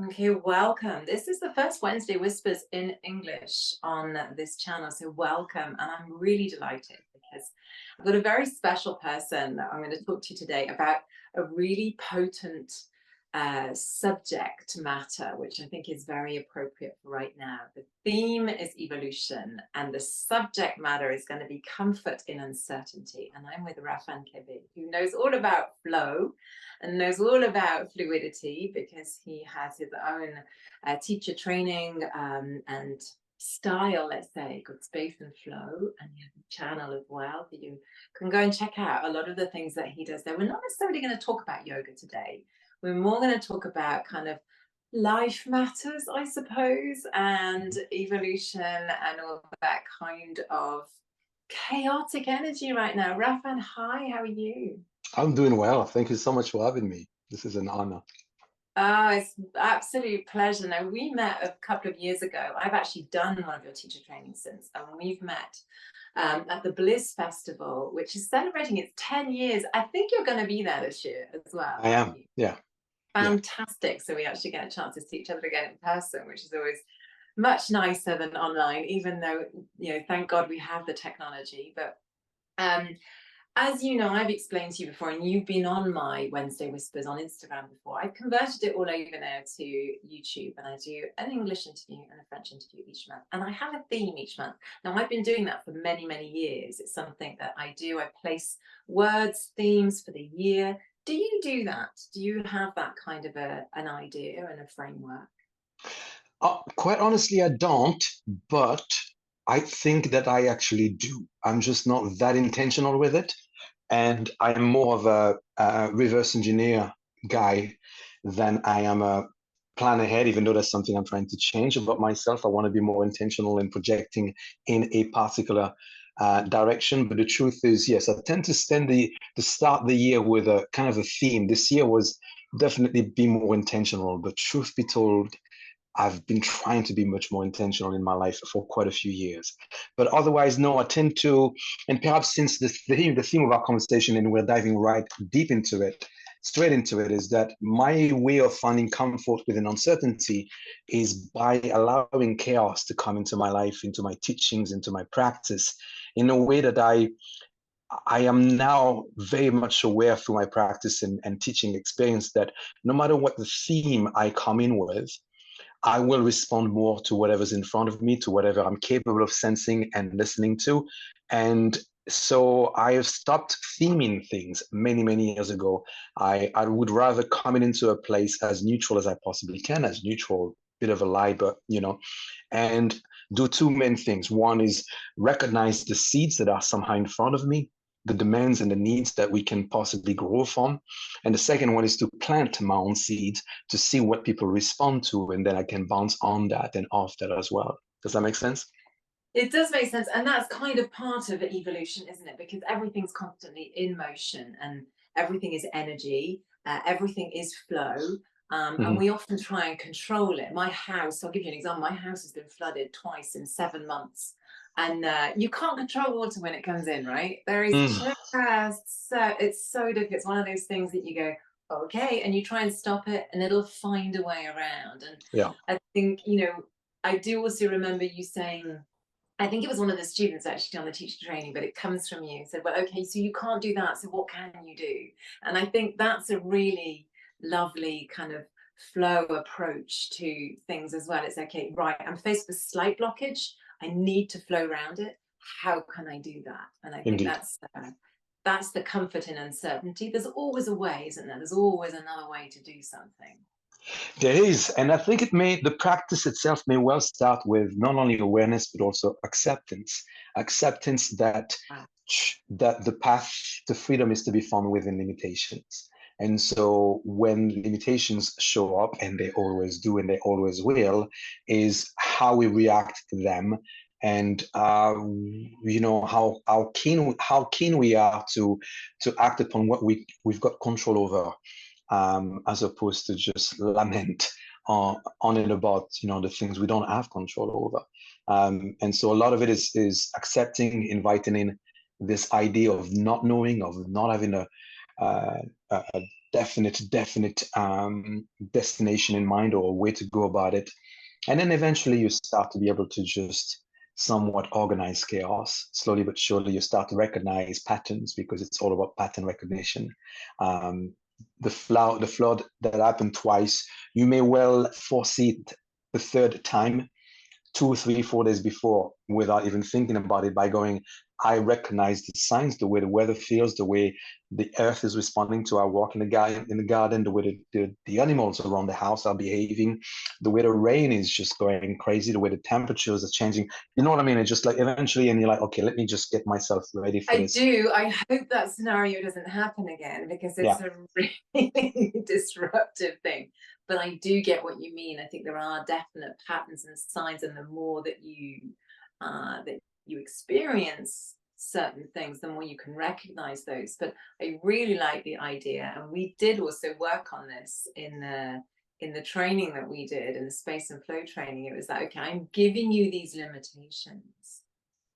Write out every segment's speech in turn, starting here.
Okay, welcome. This is the first Wednesday Whispers in English on this channel, so welcome. And I'm really delighted because I've got a very special person that I'm going to talk to you today about a really potent subject matter, which I think is very appropriate for right now. The theme is evolution, and the subject matter is going to be comfort in uncertainty. And I'm with Raphan, who knows all about flow and knows all about fluidity because he has his own teacher training and style, let's say, called Space and Flow, and he has a channel as well, so you can go and check out a lot of the things that he does there. We're not necessarily going to talk about yoga today. We're more going to talk about kind of life matters, I suppose, and evolution and all that kind of chaotic energy right now. Raphan, hi, how are you? I'm doing well. Thank you so much for having me. This is an honor. Oh, it's an absolute pleasure. Now, we met a couple of years ago. I've actually done one of your teacher trainings since, and we've met at the Bliss Festival, which is celebrating its 10 years. I think you're going to be there this year as well, I aren't am. you? Yeah. Fantastic. So we actually get a chance to see each other again in person, which is always much nicer than online, even though, thank God we have the technology. But as you know, I've explained to you before, and you've been on my Wednesday Whispers on Instagram before. I've converted it all over now to YouTube, and I do an English interview and a French interview each month. And I have a theme each month. Now, I've been doing that for many, many years. It's something that I do. I place words, themes for the year. Do you do that? Do you have that kind of an idea and a framework? Quite honestly, I don't, but I think that I actually do. I'm just not that intentional with it. And I'm more of a reverse engineer guy than I am a plan ahead, even though that's something I'm trying to change about myself. I want to be more intentional in projecting in a particular direction. But the truth is, yes, I tend to start the year with a kind of a theme. This year was definitely be more intentional. But truth be told, I've been trying to be much more intentional in my life for quite a few years. But otherwise, no, I tend to, and perhaps since the theme of our conversation, and we're diving right deep into it, straight into it, is that my way of finding comfort within uncertainty is by allowing chaos to come into my life, into my teachings, into my practice, in a way that I am now very much aware through my practice and teaching experience that no matter what the theme I come in with, I will respond more to whatever's in front of me, to whatever I'm capable of sensing and listening to. And so I have stopped theming things many, many years ago. I would rather come into a place as neutral as I possibly can, as neutral, bit of a lie, but and do two main things. One is recognize the seeds that are somehow in front of me, the demands and the needs that we can possibly grow from. And the second one is to plant my own seeds to see what people respond to, and then I can bounce on that and off that as well. Does that make sense? It does make sense. And that's kind of part of evolution, isn't it? Because everything's constantly in motion and everything is energy, everything is flow. And we often try and control it. My house, I'll give you an example. My house has been flooded twice in 7 months. And you can't control water when it comes in, right? There is just it's so difficult. It's one of those things that you go, okay, and you try and stop it and it'll find a way around. And Yeah. I think, I do also remember you saying, I think it was one of the students actually on the teacher training, but it comes from you. Said, well, okay, so you can't do that. So what can you do? And I think that's a really lovely kind of flow approach to things as well. It's okay, right, I'm faced with slight blockage. I need to flow around it. How can I do that? And I think Indeed. that's the comfort in uncertainty. There's always a way, isn't there? There's always another way to do something. There is, and I think the practice itself may well start with not only awareness but also acceptance. Acceptance that the path to freedom is to be found within limitations. And so when limitations show up, and they always do and they always will, is how we react to them, and how keen we are to act upon what we've got control over, as opposed to just lament on and about the things we don't have control over. And so a lot of it is accepting, inviting in this idea of not knowing, of not having a definite destination in mind or a way to go about it. And then eventually you start to be able to just somewhat organize chaos. Slowly but surely you start to recognize patterns, because it's all about pattern recognition. The flood that happened twice, you may well foresee it the third time 2, 3, 4 days before without even thinking about it, by going, I recognize the signs, the way the weather feels, the way the earth is responding to our walk in the garden, the way the animals around the house are behaving, the way the rain is just going crazy, the way the temperatures are changing. You know what I mean? It's just like eventually, and you're like, okay, let me just get myself ready for this. I hope that scenario doesn't happen again, because it's a really disruptive thing. But I do get what you mean. I think there are definite patterns and signs, and the more that you experience certain things, the more you can recognize those. But I really like the idea, and we did also work on this in the training that we did, in the space and flow training. It was like, okay, I'm giving you these limitations,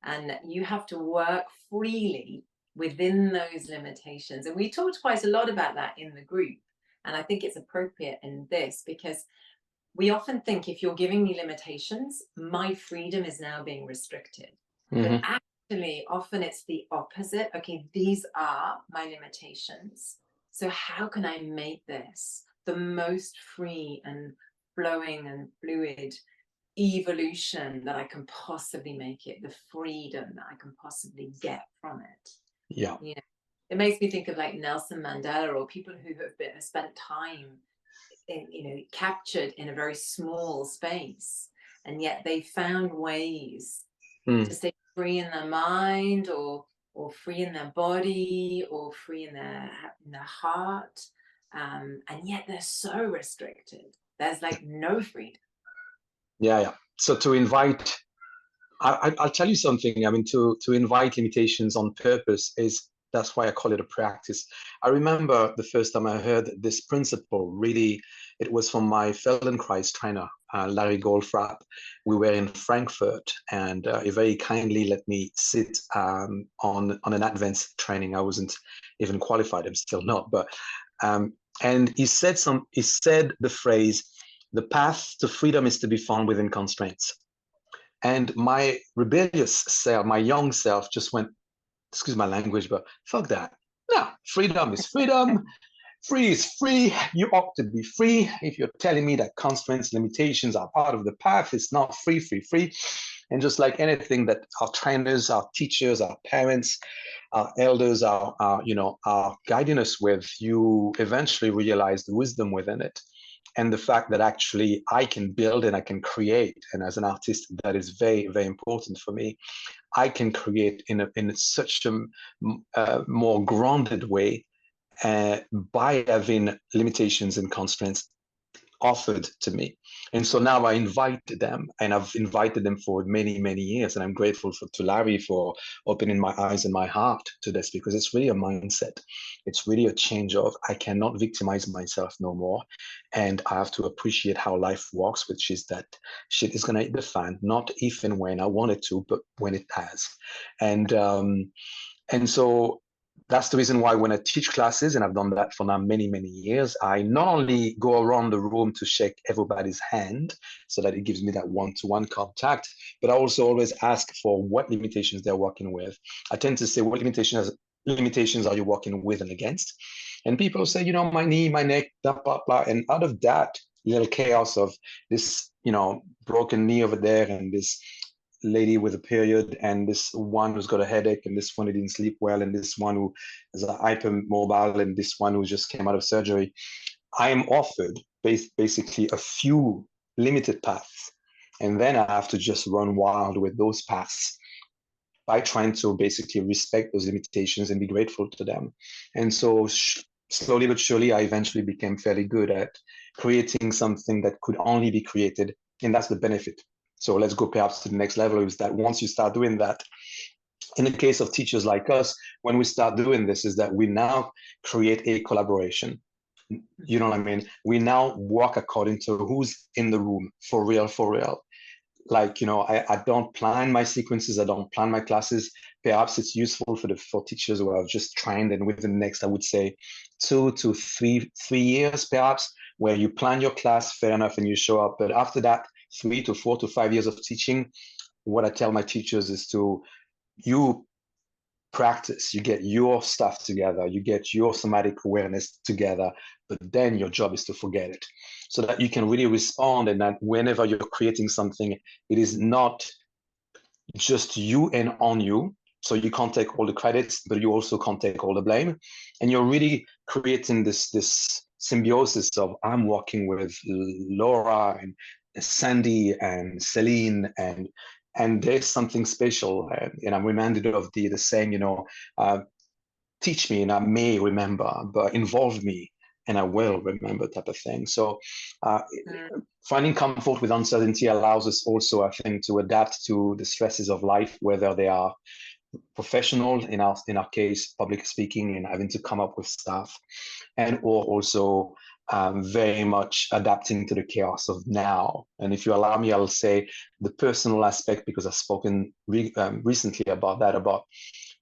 and you have to work freely within those limitations. And we talked quite a lot about that in the group. And I think it's appropriate in this, because we often think, if you're giving me limitations, my freedom is now being restricted. Mm-hmm. But actually, often it's the opposite. Okay, these are my limitations. So how can I make this the most free and flowing and fluid evolution that I can possibly make it, the freedom that I can possibly get from it? Yeah. You know, it makes me think of like Nelson Mandela, or people who have spent time in, captured in a very small space, and yet they found ways to stay free in their mind, or free in their body, or free in their heart, and yet they're so restricted. There's like no freedom. Yeah. So to invite, I'll tell you something. I mean, to invite limitations on purpose that's why I call it a practice. I remember the first time I heard this principle, really, it was from my Feldenkrais trainer, Larry Goldfrapp. We were in Frankfurt, and he very kindly let me sit on an advanced training. I wasn't even qualified. I'm still not. But and he said the phrase, "The path to freedom is to be found within constraints." And my rebellious self, my young self, just went, excuse my language, but fuck that. No, freedom is freedom. Free is free. You ought to be free. If you're telling me that constraints, limitations are part of the path, it's not free. And just like anything that our trainers, our teachers, our parents, our elders are guiding us with, you eventually realize the wisdom within it. And the fact that actually I can build and I can create. And as an artist, that is very, very important for me. I can create in such a more grounded way by having limitations and constraints offered to me. And so now I invite them, and I've invited them for many, many years. And I'm grateful to Larry for opening my eyes and my heart to this, because it's really a mindset. It's really a change of, I cannot victimize myself no more. And I have to appreciate how life works, which is that shit is going to hit the fan, not if and when I want it to, but when it has. And so that's the reason why when I teach classes, and I've done that for now many, many years, I not only go around the room to shake everybody's hand so that it gives me that one-to-one contact, but I also always ask for what limitations they're working with. I tend to say, what limitations are you working with and against? And people say, my knee, my neck, blah, blah, blah. And out of that little chaos of this, broken knee over there, and this lady with a period, and this one who's got a headache, and this one who didn't sleep well, and this one who is hypermobile, and this one who just came out of surgery, I am offered basically a few limited paths. And then I have to just run wild with those paths by trying to basically respect those limitations and be grateful to them. And so slowly but surely, I eventually became fairly good at creating something that could only be created. And that's the benefit. So let's go perhaps to the next level, is that once you start doing that, in the case of teachers like us, when we start doing this, is that we now create a collaboration. You know what I mean? We now work according to who's in the room, for real. like, I don't plan my sequences, I don't plan my classes. Perhaps it's useful for teachers who are just trained, and within the next, I would say 2 to 3 years, perhaps, where you plan your class, fair enough, and you show up. But after that, 3 to 4 to 5 years of teaching, what I tell my teachers is you practice, you get your stuff together, you get your somatic awareness together, but then your job is to forget it so that you can really respond. And that whenever you're creating something, it is not just you and on you. So you can't take all the credits, but you also can't take all the blame. And you're really creating this symbiosis of, I'm working with Laura and Sandy and Celine, and there's something special. And I'm reminded of the saying, teach me and I may remember, but involve me and I will remember, type of thing. So finding comfort with uncertainty allows us also, I think, to adapt to the stresses of life, whether they are professional, in our case, public speaking and having to come up with stuff, and or also very much adapting to the chaos of now. And if you allow me, I'll say the personal aspect, because I've spoken recently about that, about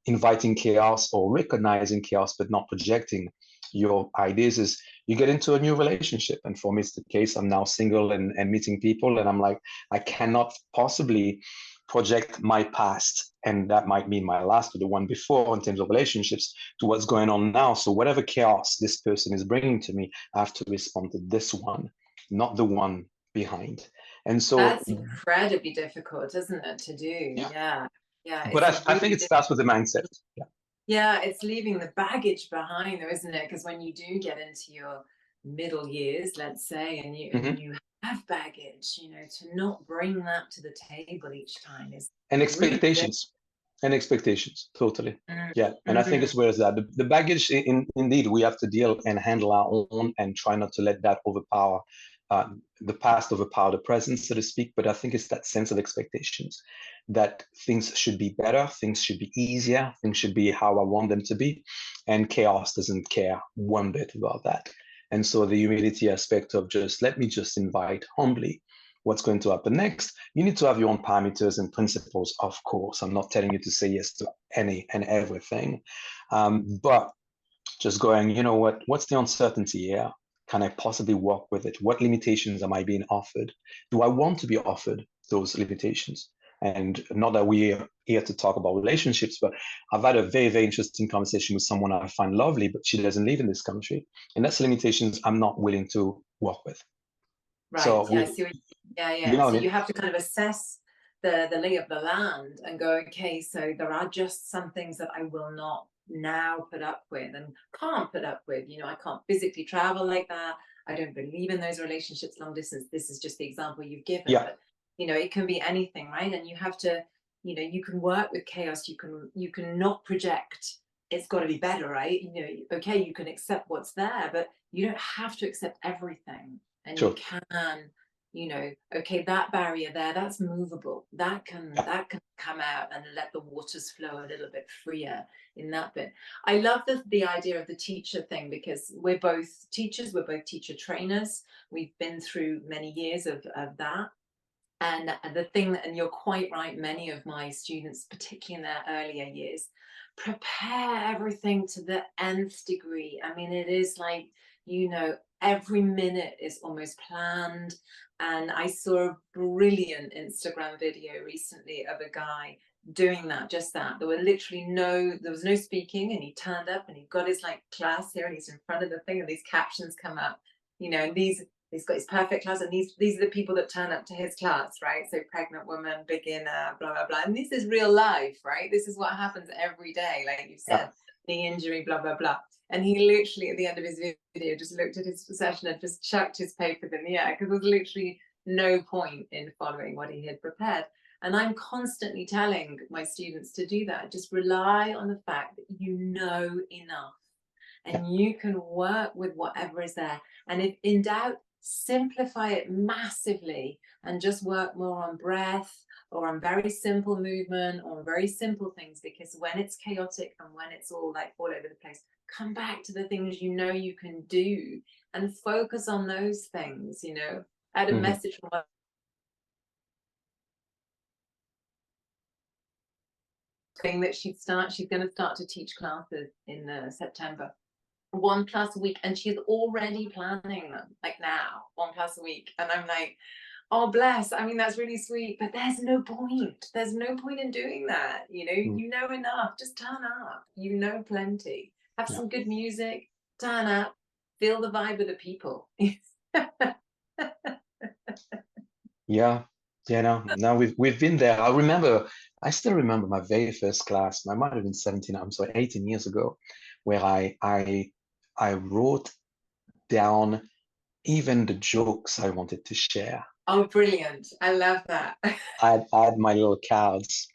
inviting chaos or recognizing chaos but not projecting your ideas, is you get into a new relationship. And for me, it's the case. I'm now single and meeting people, and I'm like, I cannot possibly project my past, and that might mean my last or the one before in terms of relationships, to what's going on now. So whatever chaos this person is bringing to me, I have to respond to this one, not the one behind. And so that's incredibly difficult, isn't it, to do? yeah, Yeah, but it's I think really it starts with the mindset. Yeah. Yeah, it's leaving the baggage behind though, isn't it? Because when you do get into your middle years, let's say, and you have baggage, to not bring that to the table each time is And really big. expectations, totally. Mm, Yeah, and I think mhm. it's where is that the baggage, indeed, we have to deal and handle our own, and try not to let that overpower the past, overpower the present, so to speak. But I think it's that sense of expectations, that things should be better, things should be easier, things should be how I want them to be, and chaos doesn't care one bit about that. And so the humility aspect of just let me just invite humbly what's going to happen next. You need to have your own parameters and principles, of course. I'm not telling you to say yes to any and everything, but just going, what's the uncertainty here? Can I possibly work with it? What limitations am I being offered? Do I want to be offered those limitations? And not that we're here to talk about relationships, but I've had a very, very interesting conversation with someone I find lovely, but she doesn't live in this country. And that's limitations I'm not willing to work with. Right. So Yeah, I we, see yeah, you yeah. know So what I you mean? have to kind of assess the lay of the land and go, okay, so there are just some things that I will not now put up with and can't put up with. I can't physically travel like that. I don't believe in those relationships long distance. This is just the example you've given, Yeah. but it can be anything, right? And you have to, you can work with chaos. You can not project. It's got to be better, right? Okay, you can accept what's there, but you don't have to accept everything. And you Sure. can, okay, that barrier there, that's movable. That can Yeah. come out and let the waters flow a little bit freer in that bit. I love the idea of the teacher thing, because we're both teachers, we're both teacher trainers. We've been through many years of that. And the thing, and you're quite right, many of my students, particularly in their earlier years, prepare everything to the nth degree. I mean, it is like, every minute is almost planned. And I saw a brilliant Instagram video recently of a guy doing that, just that. There was no speaking, and he turned up and he got his class here, and he's in front of the thing, and these captions come up, and he's got his perfect class, and these are the people that turn up to his class, right? So pregnant woman, beginner, blah blah blah. And this is real life, right? This is what happens every day, like you Yeah. said, knee injury, blah blah blah. And he literally at the end of his video just looked at his session and just chucked his papers in the air, because there was literally no point in following what he had prepared. And I'm constantly telling my students to do that. Just rely on the fact that you know enough, Yeah. and you can work with whatever is there. And if in doubt, simplify it massively and just work more on breath, or on very simple movement, or on very simple things. Because when it's chaotic and when it's all over the place, come back to the things you can do and focus on those things. I had a Mhm. message from thing that she's going to start to teach classes in September. 1 class a week, and she's already planning them, like now, 1 class a week. And I'm like, oh bless, I mean, that's really sweet, but there's no point in doing that. You know enough, just turn up, plenty, have some good music, turn up, feel the vibe of the people. No, we've been there. I still remember my very first class. I might have been 17, I'm sorry, 18 years ago, where I wrote down even the jokes I wanted to share. Oh, brilliant. I love that. I had my little cards,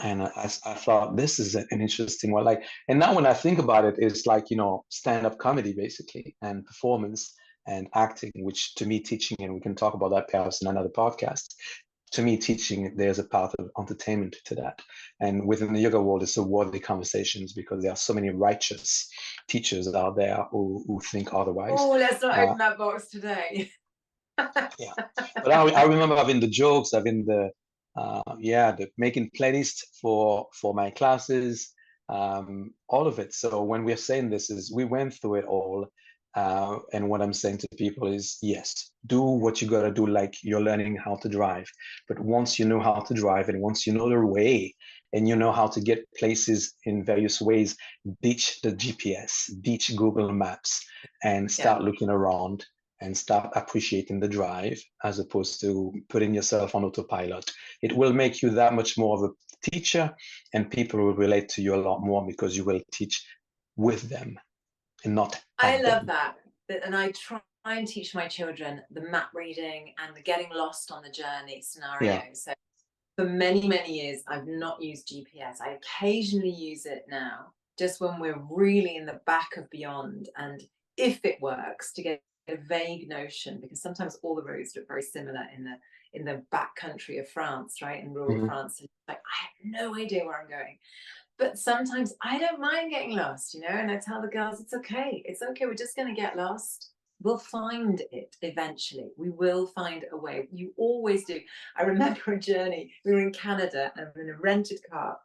and I thought, this is an interesting one. And now when I think about it, it's like, stand-up comedy, basically, and performance and acting, which to me, teaching, and we can talk about that perhaps in another podcast. To me, teaching, there's a part of entertainment to that. And within the yoga world, it's a worthy conversations, because there are so many righteous teachers out there who think otherwise. Oh, let's not open that box today. Yeah, but I remember having the jokes, having the making playlists for my classes, all of it. So when we're saying this, is we went through it all. And what I'm saying to people is, yes, do what you got to do, like you're learning how to drive. But once you know how to drive, and once you know the way, and you know how to get places in various ways, ditch the GPS, ditch Google Maps, and start looking around and start appreciating the drive, as opposed to putting yourself on autopilot. It will make you that much more of a teacher, and people will relate to you a lot more, because you will teach with them and not I love them. that. And I try and teach my children the map reading and the getting lost on the journey scenario. So for many, many years, I've not used GPS. I occasionally use it now, just when we're really in the back of beyond, and if it works, to get a vague notion, because sometimes all the roads look very similar in the back country of France, right, in rural France. And I have no idea where I'm going. But sometimes I don't mind getting lost, and I tell the girls, it's okay, we're just going to get lost. We'll find it eventually. We will find a way. You always do. I remember a journey. We were in Canada, and we were in a rented car.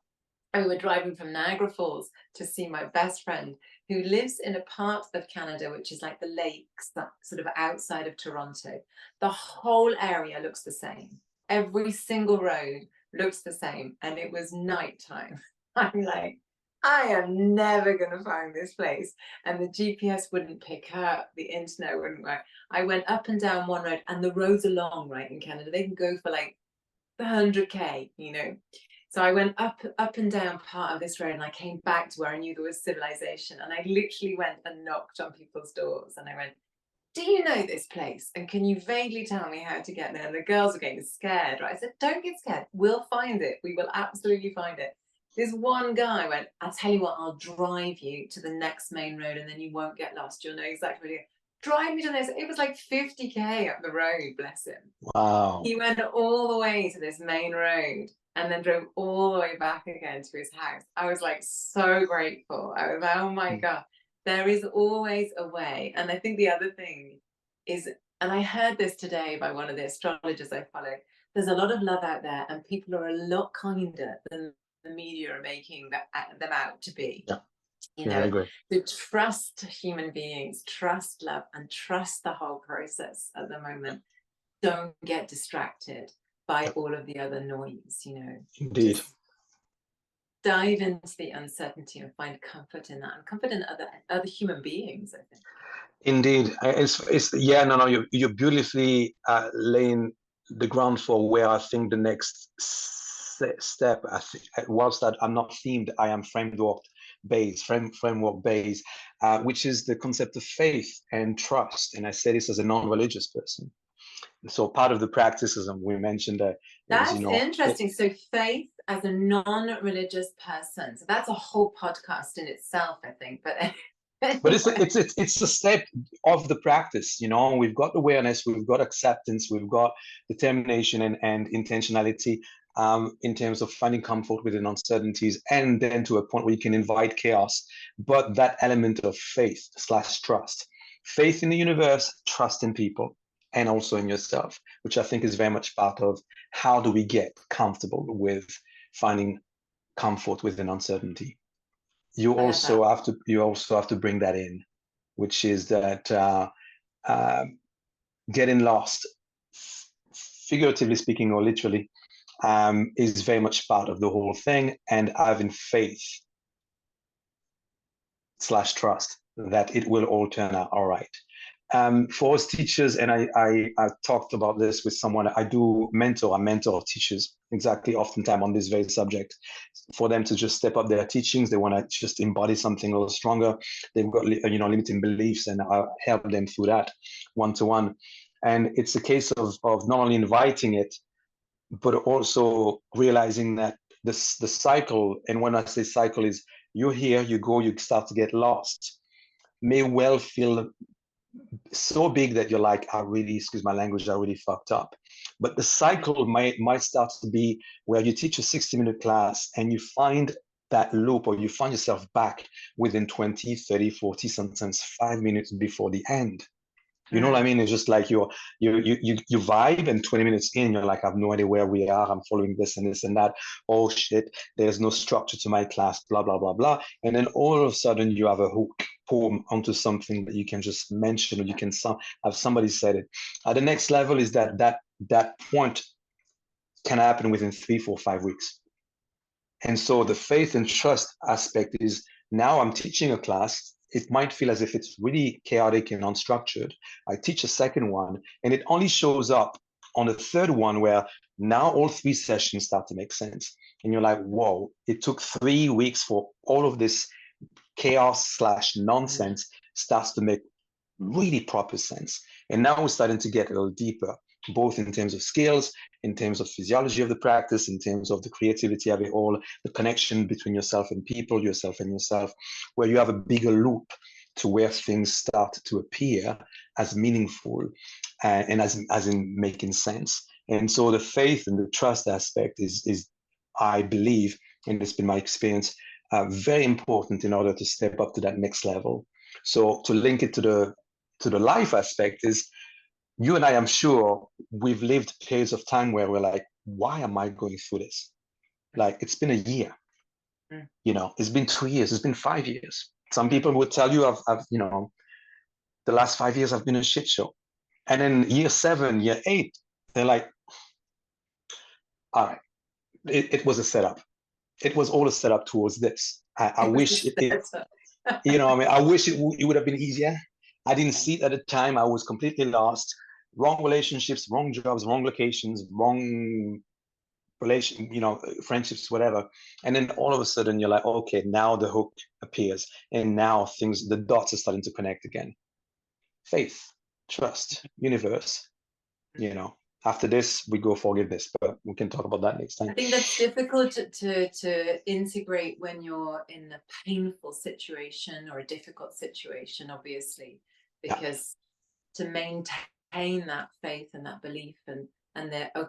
And we were driving from Niagara Falls to see my best friend, who lives in a part of Canada which is like the lakes, that sort of outside of Toronto. The whole area looks the same. Every single road looks the same. And it was nighttime. I'm like, I am never going to find this place. And the GPS wouldn't pick up, the internet wouldn't work. I went up and down one road, and the roads are long, right, in Canada. They can go for like 100K, So I went up and down part of this road, and I came back to where I knew there was civilization. And I literally went and knocked on people's doors, and I went, do you know this place? And can you vaguely tell me how to get there? And the girls were getting scared, right? I said, don't get scared. We'll find it. We will absolutely find it. This one guy went, I'll tell you what, I'll drive you to the next main road, and then you won't get lost. You'll know exactly where to go. Drive me to this. It was like 50K up the road, bless him. Wow. He went all the way to this main road, and then drove all the way back again to his house. I was like so grateful. I was like, oh my God, there is always a way. And I think the other thing is, and I heard this today by one of the astrologers I follow, there's a lot of love out there, and people are a lot kinder than the media are making them out to be. I agree. To trust human beings, trust love, and trust the whole process at the moment. Don't get distracted by all of the other noise, Indeed. Just dive into the uncertainty and find comfort in that, and comfort in other human beings, I think. Indeed. You're beautifully laying the ground for where I think the next step, whilst that I'm not themed, I am framework based, which is the concept of faith and trust. And I say this as a non-religious person. So part of the practices we mentioned that's interesting. So faith as a non-religious person. So that's a whole podcast in itself, I think. But but it's a step of the practice. We've got awareness, we've got acceptance, we've got determination and intentionality in terms of finding comfort within uncertainties, and then to a point where you can invite chaos. But that element of faith/trust, faith in the universe, trust in people, and also in yourself, which I think is very much part of how do we get comfortable with finding comfort within uncertainty. You I love that. also have to bring that in, which is that getting lost, figuratively speaking or literally, is very much part of the whole thing, and having faith / trust that it will all turn out all right. For us teachers, and I talked about this with someone, I mentor teachers exactly oftentimes on this very subject, for them to just step up their teachings. They want to just embody something a little stronger. They've got limiting beliefs, and I help them through that one-to-one. And it's a case of not only inviting it, but also realizing that the cycle, and when I say cycle, is you're here, you go, you start to get lost, may well feel so big that you're like, I really, excuse my language, I really fucked up. But the cycle might start to be where you teach a 60-minute class and you find that loop, or you find yourself back within 20, 30, 40, sometimes 5 minutes before the end. You know what I mean? It's just like you vibe, and 20 minutes in, you're like, I have no idea where we are. I'm following this and this and that. Oh shit, there's no structure to my class, blah, blah, blah, blah. And then all of a sudden you have a hook poem onto something that you can just mention, or you can have somebody said it. At the next level is that point can happen within 3, 4, 5 weeks. And so the faith and trust aspect is, now I'm teaching a class. It might feel as if it's really chaotic and unstructured. I teach a second one, and it only shows up on the third one, where now all 3 sessions start to make sense. And you're like, whoa, it took 3 weeks for all of this chaos / nonsense starts to make really proper sense. And now we're starting to get a little deeper, both in terms of skills, in terms of physiology of the practice, in terms of the creativity of it all, the connection between yourself and people, yourself and yourself, where you have a bigger loop to where things start to appear as meaningful and as in making sense. And so the faith and the trust aspect is, I believe, and it's been my experience, very important in order to step up to that next level. So to link it to the life aspect is, you and I am sure we've lived periods of time where we're like, why am I going through this? Like, it's been a year, it's been 2 years, it's been 5 years. Some people would tell you, I've the last 5 years I've been a shit show. And then year 7, year 8, they're like, all right, it was a setup. It was all a setup towards this. I wish I wish it would have been easier. I didn't see it at the time. I was completely lost. Wrong relationships, wrong jobs, wrong locations, wrong friendships, whatever. And then all of a sudden you're like, okay, now the hook appears, and now the dots are starting to connect again. Faith, trust, universe. After this we go forgiveness, but we can talk about that next time. I think that's difficult to integrate when you're in a painful situation or a difficult situation, obviously, because to maintain that faith and that belief and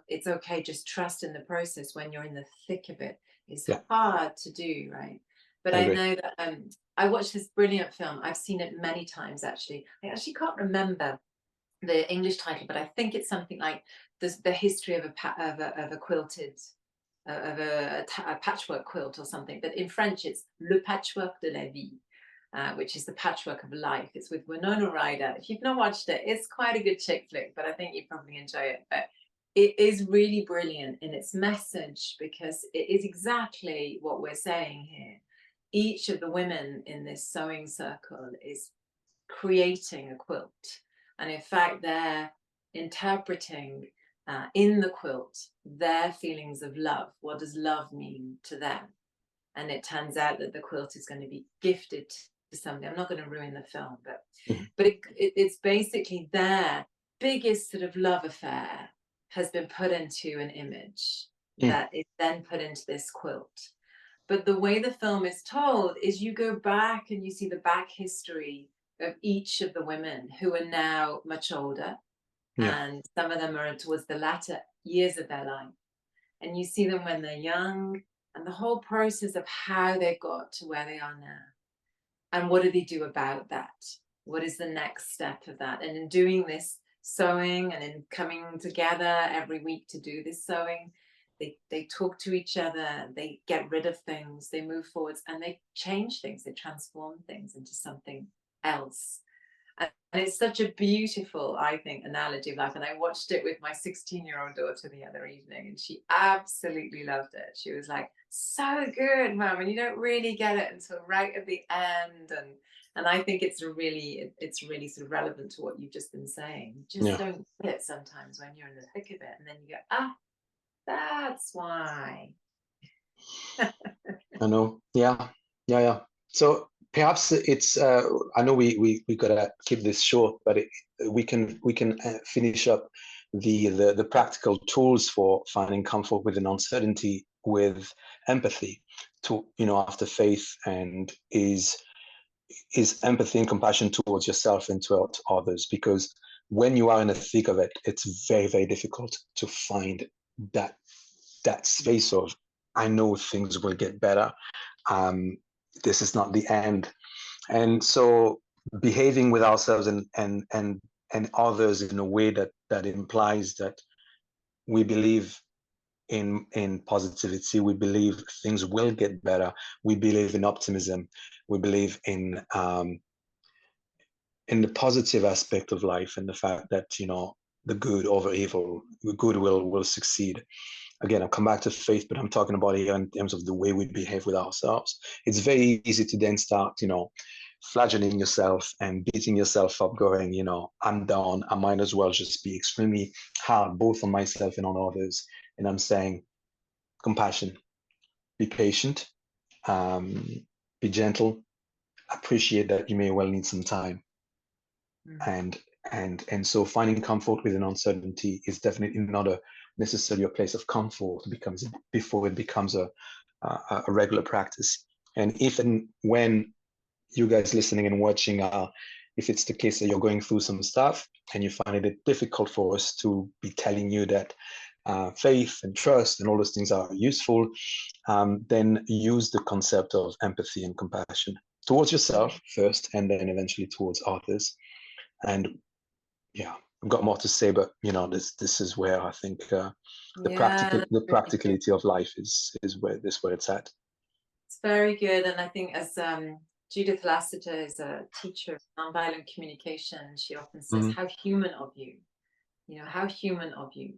it's okay, just trust in the process when you're in the thick of it is hard to do, right? But I know that I watched this brilliant film. I've seen it many times, actually. I actually can't remember the English title, but I think it's something like the history of a quilted a patchwork quilt or something. But in French, it's Le Patchwork de la Vie, which is the patchwork of life. It's with Winona Ryder. If you've not watched it, it's quite a good chick flick, but I think you probably enjoy it. But it is really brilliant in its message, because it is exactly what we're saying here. Each of the women in this sewing circle is creating a quilt. And in fact, they're interpreting in the quilt their feelings of love. What does love mean to them? And it turns out that the quilt is going to be gifted to somebody. I'm not going to ruin the film, but it's basically their biggest sort of love affair has been put into an image that is then put into this quilt. But the way the film is told is you go back and you see the back history of each of the women, who are now much older, and some of them are towards the latter years of their life. And you see them when they're young, and the whole process of how they got to where they are now. And what do they do about that? What is the next step of that? And in doing this sewing and in coming together every week to do this sewing, they talk to each other, they get rid of things, they move forwards, and they change things, they transform things into something else. And it's such a beautiful, I think, analogy of life. And I watched it with my 16-year-old daughter the other evening, and she absolutely loved it. She was like, "So good, Mum," and you don't really get it until right at the end. And I think it's really sort of relevant to what you've just been saying. You just don't get it sometimes when you're in the thick of it, and then you go, "Ah, that's why." I know. Yeah. So perhaps it's. I know we gotta keep this short, but we can finish up the practical tools for finding comfort with an uncertainty with empathy. To after faith, and is empathy and compassion towards yourself and towards others, because when you are in the thick of it, it's very, very difficult to find that space of, I know things will get better. This is not the end. And so behaving with ourselves and others in a way that implies that we believe in positivity, we believe things will get better, we believe in optimism, we believe in the positive aspect of life, and the fact that the good over evil, the good will succeed. Again, I'll come back to faith, but I'm talking about here in terms of the way we behave with ourselves. It's very easy to then start, flagellating yourself and beating yourself up, going, I'm down. I might as well just be extremely hard, both on myself and on others. And I'm saying, compassion, be patient, be gentle, appreciate that you may well need some time. And so finding comfort with an uncertainty is definitely not necessarily a place of comfort, before it becomes a regular practice. And if and when you guys listening and watching, if it's the case that you're going through some stuff and you find it difficult for us to be telling you that faith and trust and all those things are useful, then use the concept of empathy and compassion towards yourself first, and then eventually towards others. And yeah, I've got more to say, but this is where I think the practicality of life is where it's at. It's very good. And I think, as Judith Lassiter is a teacher of nonviolent communication, she often says, how human of you, how human of you.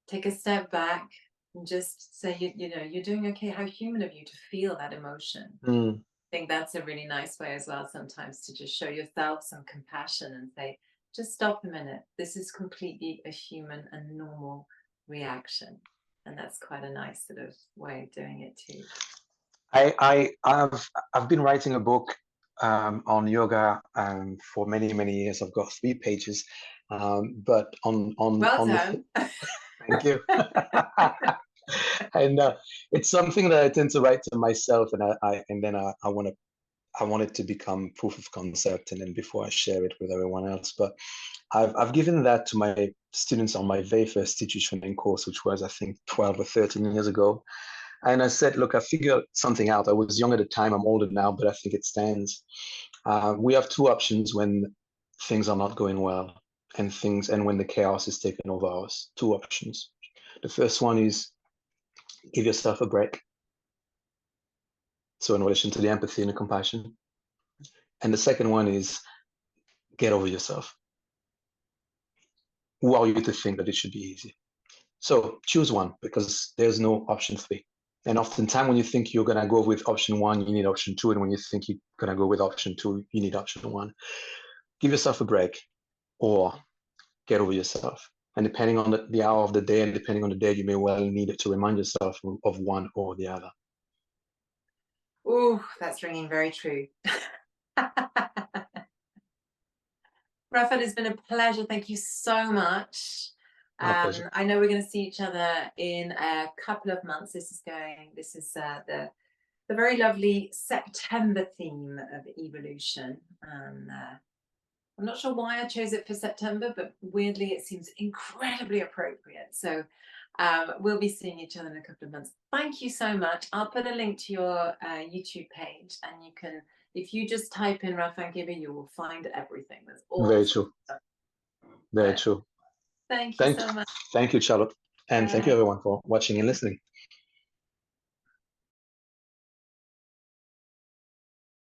Take a step back and just say, you're doing okay. How human of you to feel that emotion. I think that's a really nice way as well sometimes to just show yourself some compassion and say, just stop a minute. This is completely a human and normal reaction. And that's quite a nice sort of way of doing it too. I've been writing a book on yoga for many, many years. I've got 3 pages, but thank you. And it's something that I tend to write to myself, and I want it to become proof of concept, and then before I share it with everyone else. But I've given that to my students on my very first teacher training course, which was, I think, 12 or 13 years ago. And I said, look, I figured something out. I was young at the time. I'm older now, but I think it stands. We have 2 options when things are not going well, and when the chaos is taking over us. 2 options. The first one is give yourself a break. So in relation to the empathy and the compassion. And the second one is get over yourself. Who are you to think that it should be easy? So choose one, because there's no option 3. And oftentimes when you think you're going to go with option 1, you need option 2. And when you think you're going to go with option 2, you need option 1. Give yourself a break, or get over yourself. And depending on the hour of the day, and depending on the day, you may well need it to remind yourself of one or the other. Oh, that's ringing very true. Raphan, it's been a pleasure. Thank you so much. I know we're going to see each other in a couple of months. This is the very lovely September theme of evolution. And I'm not sure why I chose it for September, but weirdly it seems incredibly appropriate. So we'll be seeing each other in a couple of months. Thank you so much. I'll put a link to your YouTube page, and you can, if you just type in Raphan Gibby, you will find everything. That's all. Very true. Very true. Thank you so much. Thank you, Charlotte. And thank you, everyone, for watching and listening.